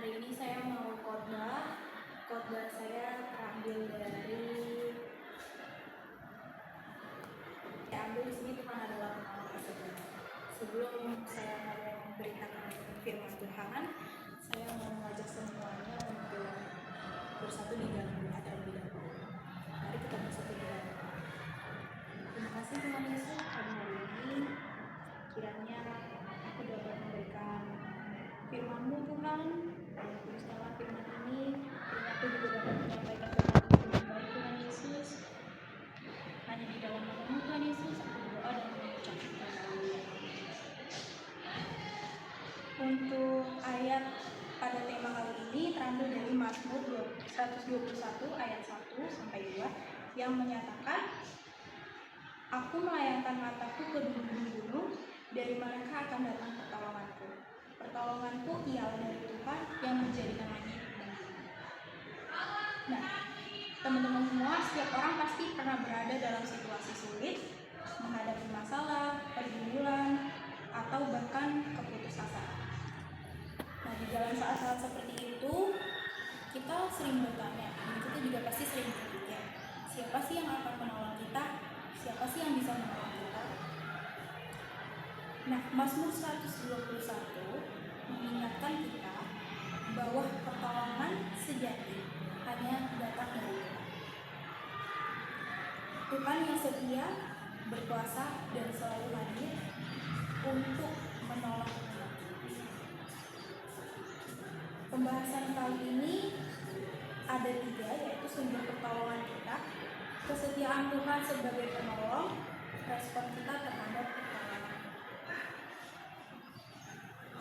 Hari ini saya mau khotbah. Khotbah saya terambil dari di sini Tuhan adalah penolong kesedihan. Sebelum saya mau memberitakan firman Tuhan, saya mau mengajak semuanya untuk bersatu di dalam doa terlebih dahulu. Mari kita bersatu di dalam doa. Terima kasih Tuhan Yesus, pada hari ini kiranya aku dapat memberikan firman-Mu Tuhan. Tuliskanlah firman ini, kiranya aku juga dapat menyampaikan firman itu dengan baik Tuhan Yesus. Hanya di dalam nama-Mu Tuhan Yesus, aku berdoa dan mengucap syukur. Untuk ayat pada tema kali ini terambil dari Mazmur 121 ayat 1 sampai 2 yang menyatakan, Aku melayangkan mataku ke gunung-gunung, dari manakah akan datang pertolonganku? Pertolonganku ialah dari Tuhan yang menjadikan langit dan bumi. Nah, teman-teman semua, setiap orang pasti pernah berada dalam situasi sulit, menghadapi masalah, pergumulan, atau bahkan keputusasaan. Nah, di dalam saat-saat seperti itu, kita sering bertanya, dan kita juga pasti sering berpikir, siapa sih yang akan menolong kita? Siapa sih yang bisa menolong kita? Nah, Mazmur 121 mengingatkan kita bahwa pertolongan sejati hanya datang dari Tuhan. Tuhan yang setia, berkuasa, dan selalu hadir untuk menolong kita. Pembahasan kali ini ada 3, yaitu sumber pertolongan kita, kesetiaan Tuhan sebagai penolong, respon kita terhadap pertolongan.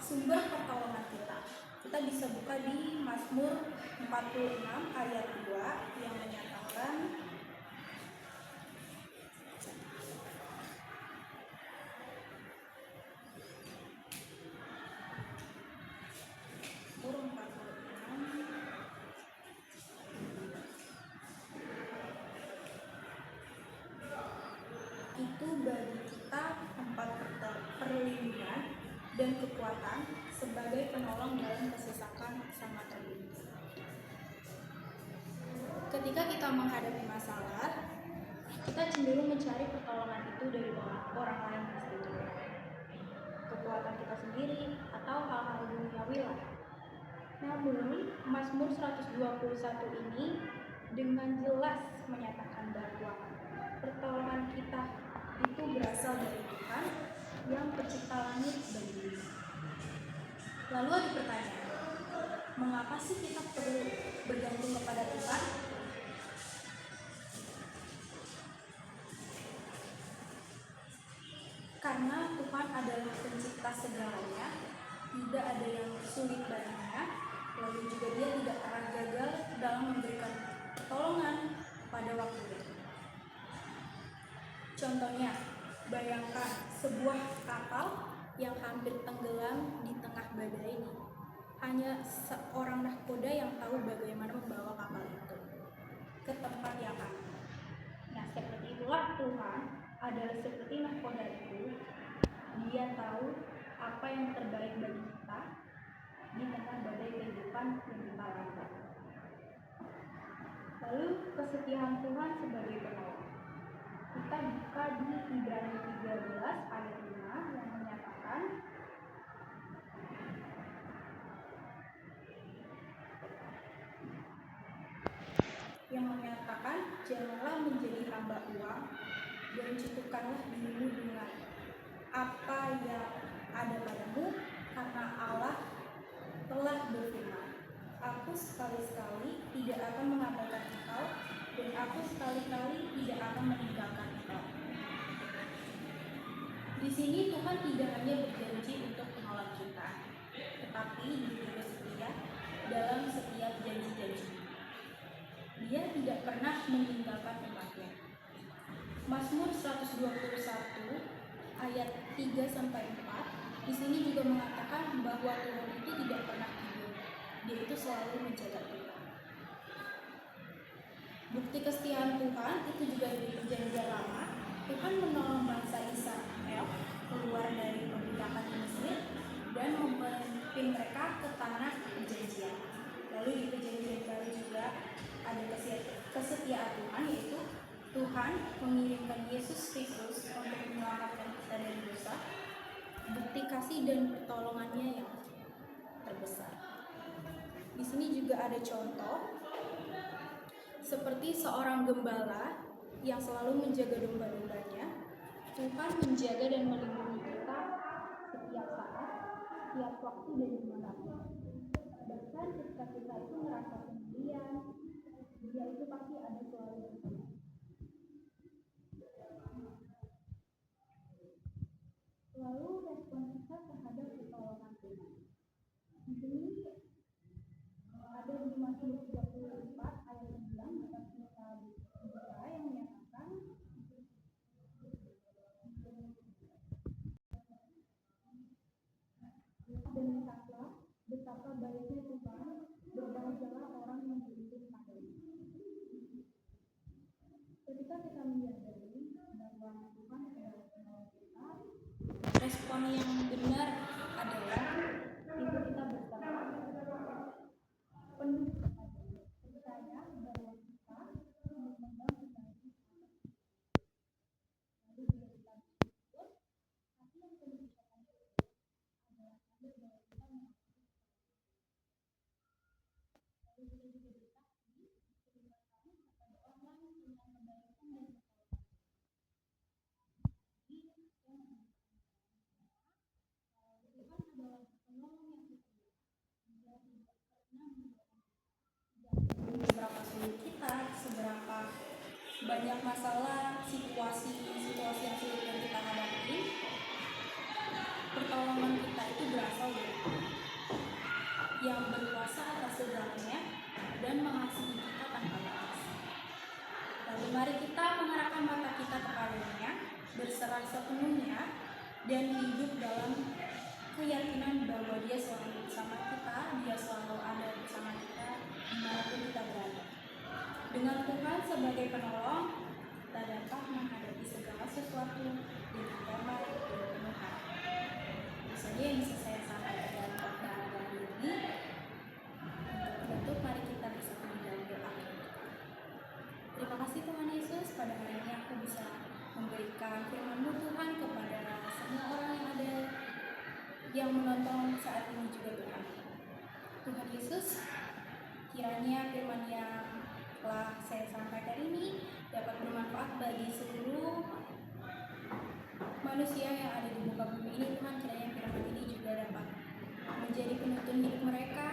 Sumber pertolongan kita bisa buka di Mazmur 46 ayat 2 yang menyatakan, itu bagi kita tempat perlindungan dan kekuatan sebagai penolong dalam kesesakan sangat terlindung. Ketika kita menghadapi masalah, kita cenderung mencari pertolongan itu dari orang lain, kekuatan kita sendiri atau hal-hal duniawi lain. Namun, Mazmur 121 ini dengan jelas menyatakan bahwa pertolongan kita itu berasal dari Tuhan yang pencipta langit dan bumi. Lalu ada pertanyaan, mengapa sih kita perlu bergantung kepada Tuhan? Karena Tuhan adalah pencipta segalanya, tidak ada yang sulit baginya, lalu juga Dia tidak pernah gagal dalam memberikan pertolongan pada waktunya. Contohnya, bayangkan sebuah kapal yang hampir tenggelam di tengah badai ini. Hanya seorang nahkoda yang tahu bagaimana membawa kapal itu ke tempat yang aman. Nah, seperti itulah Tuhan adalah seperti nahkoda itu. Dia tahu apa yang terbaik bagi kita di tengah badai kehidupan yang kita lalui. Lalu kesetiaan Tuhan sebagai penolong. Kita buka di Ibrani 13 ayat 5 yang menyatakan, janganlah menjadi hamba uang dan cukupkanlah dirimu dengan apa yang ada padamu, karena Allah telah berfirman, Aku sekali-sekali tidak akan mengabaikan engkau, dan aku sekali-kali tidak akan meninggalkan engkau. Di sini Tuhan tidak hanya berjanji untuk menolong kita, tetapi juga setia dalam setiap janji-janji. Dia tidak pernah meninggalkan umatnya. Mazmur 121 ayat 3-4 di sini juga mengatakan bahwa Tuhan itu tidak pernah tidur. Dia itu selalu menjaga kita. Bukti kesetiaan Tuhan itu juga dari perjanjian lama. Tuhan menolong bangsa Israel keluar dari perbudakan Mesir dan memimpin mereka ke tanah perjanjian. mengirimkan Yesus Kristus untuk menyelamatkan kita dari dosa, bukti kasih dan pertolongannya yang terbesar. Di sini juga ada contoh seperti seorang gembala yang selalu menjaga domba-dombanya. Tuhan menjaga dan melindungi kita setiap saat, setiap waktu dan dimanapun. Bahkan ketika kita itu merasa sendirian, Dia itu pasti ada selalu bersama. Lalu respon kita terhadap pertolongan Tuhan. Di sini ada di Mazmur 34 ayat 9 kita bisa buka yang menyatakan dan lihatlah betapa baiknya Tuhan, berbahagialah orang yang berlindung padanya. Ketika kita menyadari bahwa Tuhan adalah penolong kita, respon yang benar adalah itu kita berserah penuh kepadanya, percaya bahwa kita memegang kendali lalu bila kita bersyukur, tapi yang perlu kita syukuri adalah sadar bahwa kita mengakui lalu kita juga bersaksi ceritakan kepada orang lain tentang kebaikan dan Tuhan adalah penolong yang setia. Dia tidak pernah meninggalkan kita. Seberapa sulit kita, seberapa banyak masalah, situasi yang sulit yang kita hadapi, pertolongan kita itu berasal dari Tuhan yang berkuasa atas segalanya dan mengasihi kita tanpa batas. Lalu mari kita mengarahkan mata kita kepadanya, berserah sepenuhnya dan hidup dalam keyakinan bahwa Dia selalu bersama kita, Dia selalu ada bersama kita dimanapun kita berada. Dengan Tuhan sebagai penolong, kita dapat menghadapi segala sesuatu dengan damai dan penuh harapan. Itu saja yang bisa saya sampaikan dalam khotbah hari ini. Untuk mari kita bersatu di dalam doa. Terima kasih Tuhan Yesus, pada hari ini aku bisa memberikan firman-Mu Tuhan kepada semua orang yang ada yang menonton saat ini juga Tuhan. Tuhan Yesus, kiranya firman yang telah saya sampaikan ini dapat bermanfaat bagi seluruh manusia yang ada di muka bumi ini Tuhan. Kiranya firman ini juga dapat menjadi penuntun hidup mereka